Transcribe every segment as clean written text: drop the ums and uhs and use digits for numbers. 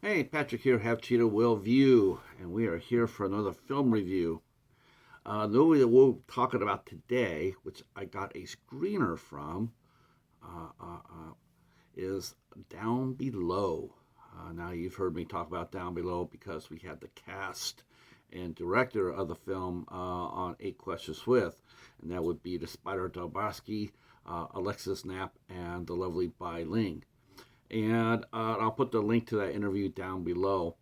Hey, Patrick here, Have Cheetah Will View, and we are here for another film review. The movie that we're talking about today, which I got a screener from, uh, uh, uh, is Down Below. Now, you've heard me talk about Down Below because we had the cast and director of the film on Eight Questions With, and that would be the Spyder Dobrofsky, Alexis Knapp, and the lovely Ling. And I'll put the link to that interview down below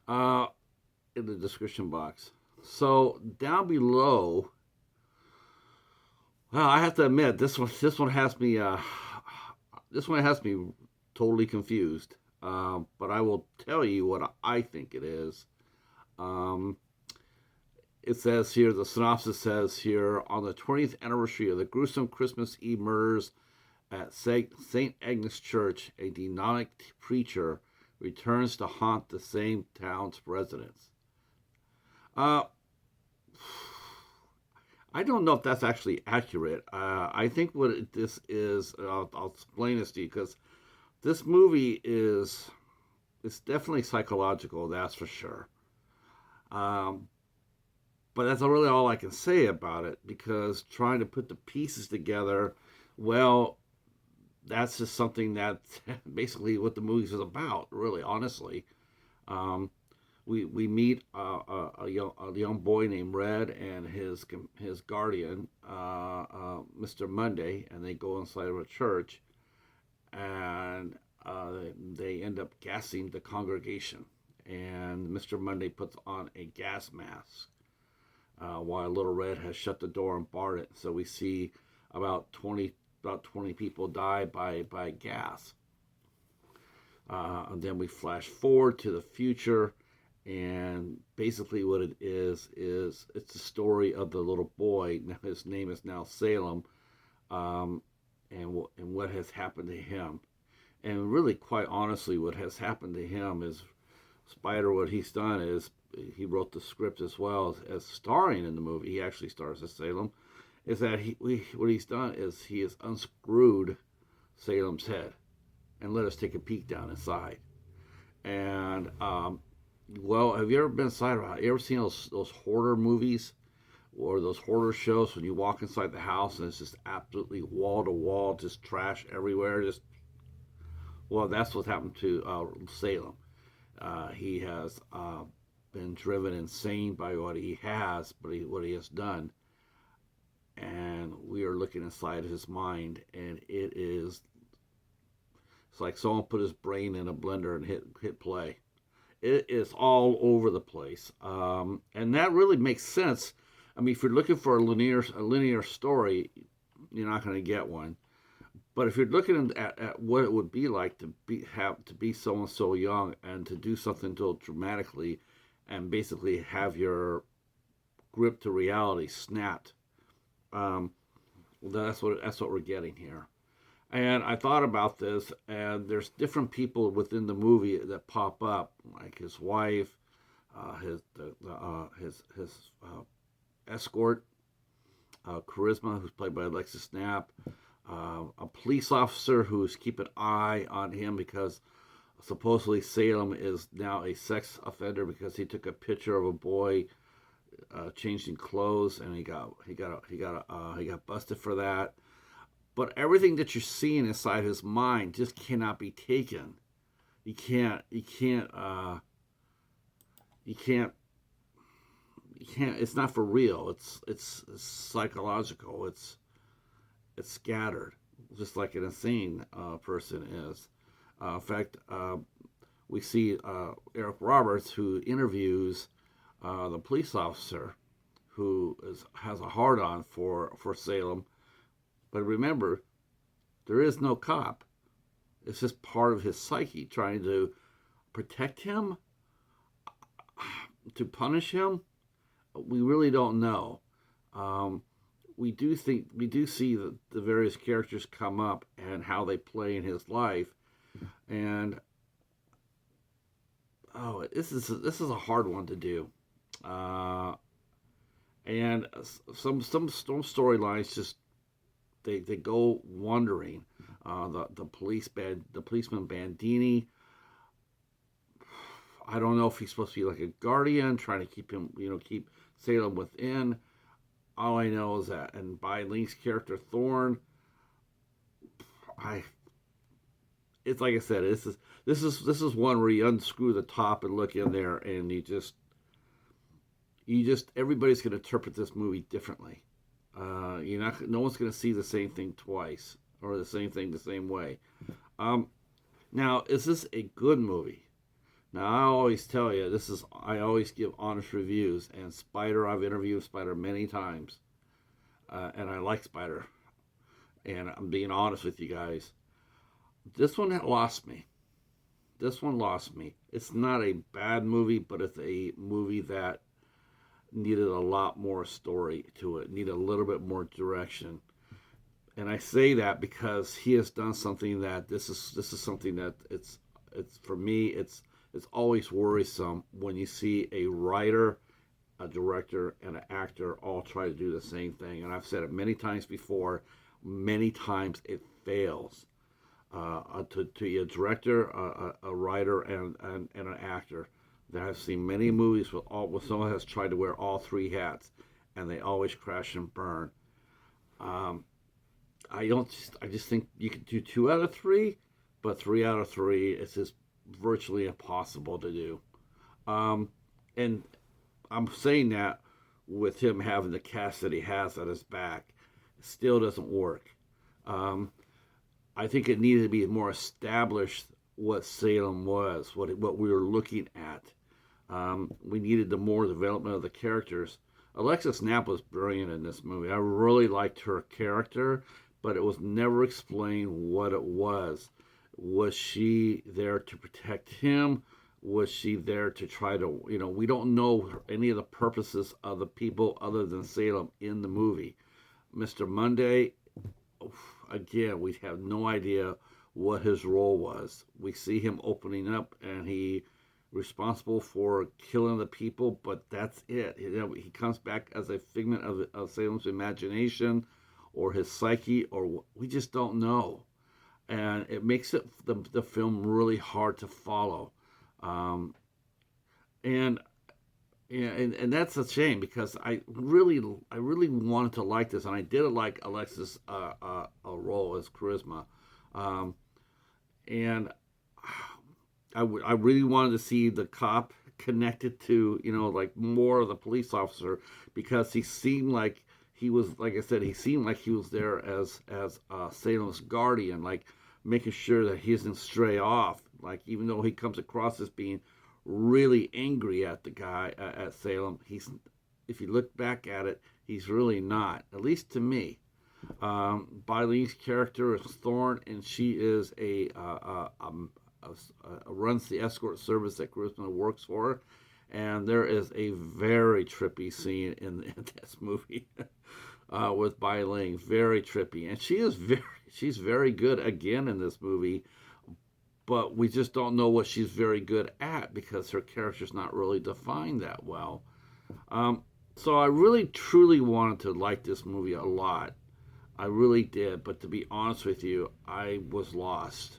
uh, in the description box. So down below, well, I have to admit this one has me totally confused. But I will tell you what I think it is. Um, it says here, the synopsis says here, on the 20th anniversary of the gruesome Christmas Eve murders at St. Agnes Church, a demonic preacher returns to haunt the same town's residents. Uh, I don't know if that's actually accurate. I think what this is, I'll explain this to you because this movie is it's definitely psychological, that's for sure. Um, but that's really all I can say about it because trying to put the pieces together, well, that's just something that basically what the movie is about, really, honestly. Um, we meet a young boy named Red and his guardian, Mr. Monday, and they go inside of a church, and they end up gassing the congregation. And Mr. Monday puts on a gas mask while Little Red has shut the door and barred it. So we see about 20 people die by gas. And then we flash forward to the future, and basically what it is it's the story of the little boy. Now his name is now Salem, um, and what has happened to him. And really, quite honestly, what has happened to him is Spider. What he's done is he wrote the script as well as starring in the movie. He actually stars as Salem. Is that what he's done is he has unscrewed Salem's head and let us take a peek down inside. And well, have you ever been inside of? You ever seen those hoarder movies or those hoarder shows when you walk inside the house and it's just absolutely wall to wall, just trash everywhere? Just well, that's what happened to Salem. He has been driven insane by what he has, but what he has done, and we are looking inside his mind, and it's like someone put his brain in a blender and hit play. It is all over the place, and that really makes sense. I mean, if you're looking for a linear story, you're not going to get one. But if you're looking at what it would be like to be someone so young and to do something so dramatically, and basically have your grip to reality snapped, um, that's what we're getting here. And I thought about this, and there's different people within the movie that pop up, like his wife, his escort, Charisma, who's played by Alexis Knapp, a police officer who's keeping an eye on him because supposedly Salem is now a sex offender because he took a picture of a boy changing clothes, and he got busted for that. But everything that you're seeing inside his mind just cannot be taken. You can't. You can't. You can't. You can't. It's not for real. It's psychological. It's scattered, just like an insane person is. In fact, we see Eric Roberts who interviews the police officer has a hard on for Salem. But remember, there is no cop. It's just part of his psyche trying to protect him, to punish him. We really don't know. Um, we do see the various characters come up and how they play in his life, and this is a hard one to do. Uh, and some storylines just they go wandering. The policeman Bandini, I don't know if he's supposed to be like a guardian, trying to keep him, keep Salem within. All I know is that, and by Ling's character Thorn, I it's like I said, this is one where you unscrew the top and look in there, and you just everybody's going to interpret this movie differently. No one's going to see the same thing twice or the same thing the same way. Um, Now, is this a good movie? Now, I always tell you, I always give honest reviews, and I've interviewed Spyder many times, and I like Spyder, and I'm being honest with you guys. This one lost me. This one lost me. It's not a bad movie, but it's a movie that needed a lot more story to it, needed a little bit more direction. And I say that because he has done something that this is something that it's for me it's always worrisome when you see a writer, a director, and an actor all try to do the same thing. And I've said it many times before. Many times it fails. To a director, a writer, and an actor. That I've seen many movies with someone has tried to wear all three hats, and they always crash and burn. Um, I just think you can do 2 out of 3, but 3 out of 3 is just virtually impossible to do. Um, and I'm saying that with him having the cast that he has on his back, it still doesn't work. Um, I think it needed to be more established what Salem was, what we were looking at. We needed the more development of the characters. Alexis Knapp was brilliant in this movie. I really liked her character, but it was never explained what it was. Was she there to protect him? Was she there to try to, we don't know any of the purposes of the people other than Salem in the movie. Mr. Monday, again, we have no idea what his role was. We see him opening up, and he responsible for killing the people, but that's it. He comes back as a figment of Salem's imagination or his psyche, or we just don't know. And it makes the film really hard to follow. Um, and and that's a shame because I really wanted to like this, and I did like Alexis' a role as Charisma, um, and I really wanted to see the cop connected to like more of the police officer because he seemed like he was, like I said, he seemed like he was there as Salem's guardian, like making sure that he doesn't stray off. Like even though he comes across as being really angry at the guy at Salem, if you look back at it, he's really not. At least to me. Baileen's character is Thorn, and she is runs the escort service that Charisma works for. And there is a very trippy scene in this movie with Ling. Very trippy, and she's very good again in this movie. But we just don't know what she's very good at because her character's not really defined that well. So I really truly wanted to like this movie a lot. I really did, but to be honest with you, I was lost.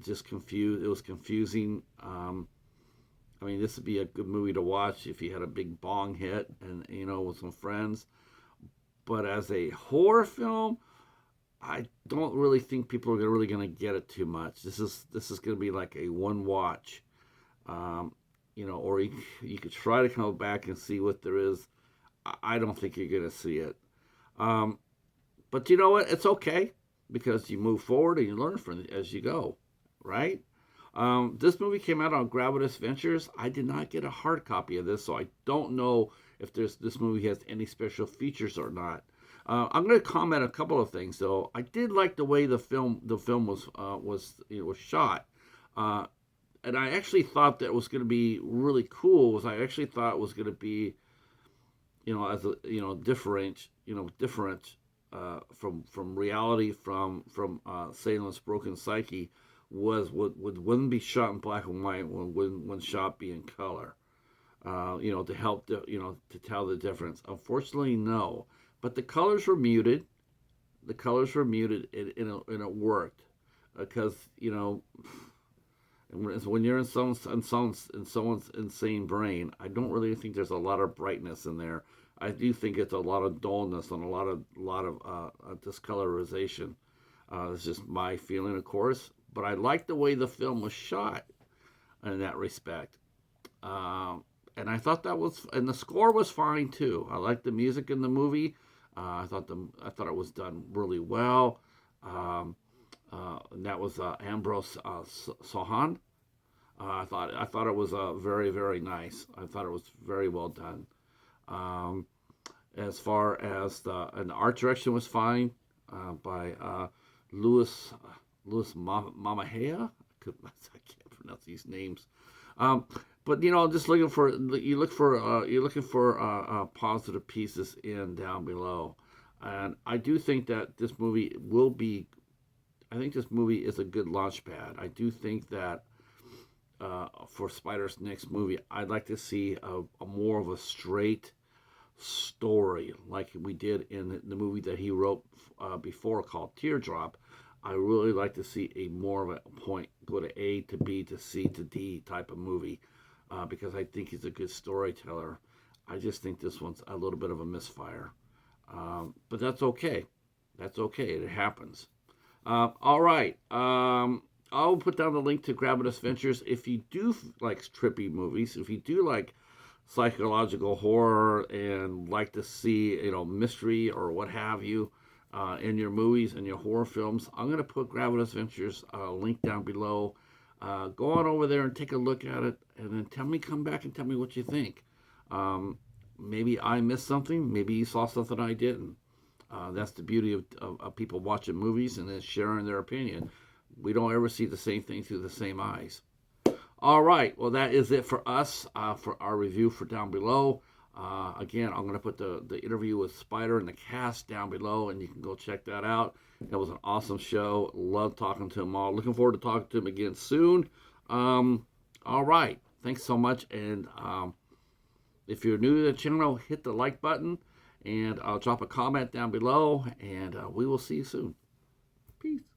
Just confused. It was confusing. I mean, this would be a good movie to watch if you had a big bong hit and with some friends. But as a horror film, I don't really think people are really going to get it too much. This is going to be like a one watch, or you could try to come back and see what there is. I don't think you're going to see it. Um, but you know what? It's okay because you move forward and you learn from it as you go, right? This movie came out on Gravitas Ventures. I did not get a hard copy of this, so I don't know if this movie has any special features or not. I'm going to comment a couple of things, though. I did like the way the film was shot, and I actually thought that was going to be really cool. I actually thought it was going to be, as a different from reality from Salem's broken psyche wouldn't be shot in black and white when shot be in color. To help to tell the difference. Unfortunately, no. But the colors were muted. And it worked because And when you're in someone's insane brain, I don't really think there's a lot of brightness in there. I do think it's a lot of dullness and a lot of discolorization. It's just my feeling, of course. But I like the way the film was shot in that respect. And I thought and the score was fine too. I liked the music in the movie. I thought it was done really well. Um, and that was Ambrose Sohan. I thought it was very nice. I thought it was very well done. Um, as far as the art direction was fine by Louis Mamahea. I can't pronounce these names. Um, but just you're looking for positive pieces in down below, and I do think that this movie will be. I think this movie is a good launch pad. I do think that for Spyder's next movie, I'd like to see a more of a straight story like we did in the movie that he wrote before called Teardrop. I really like to see a more of a point, go to A to B to C to D type of movie because I think he's a good storyteller. I just think this one's a little bit of a misfire. But that's okay. That's okay. It happens. All right. I'll put down the link to Gravitas Ventures. If you do like trippy movies, if you do like psychological horror and like to see, mystery or what have you in your movies and your horror films, I'm going to put Gravitas Ventures link down below. Go on over there and take a look at it, and then come back and tell me what you think. Maybe I missed something. Maybe you saw something I didn't. That's the beauty of people watching movies and then sharing their opinion. We don't ever see the same thing through the same eyes. All right. Well, that is it for us for our review for down below. Again, I'm going to put the interview with Spyder and the cast down below, and you can go check that out. It was an awesome show. Love talking to them all. Looking forward to talking to them again soon. All right. Thanks so much. And if you're new to the channel, hit the like button, and I'll drop a comment down below, and we will see you soon. Peace.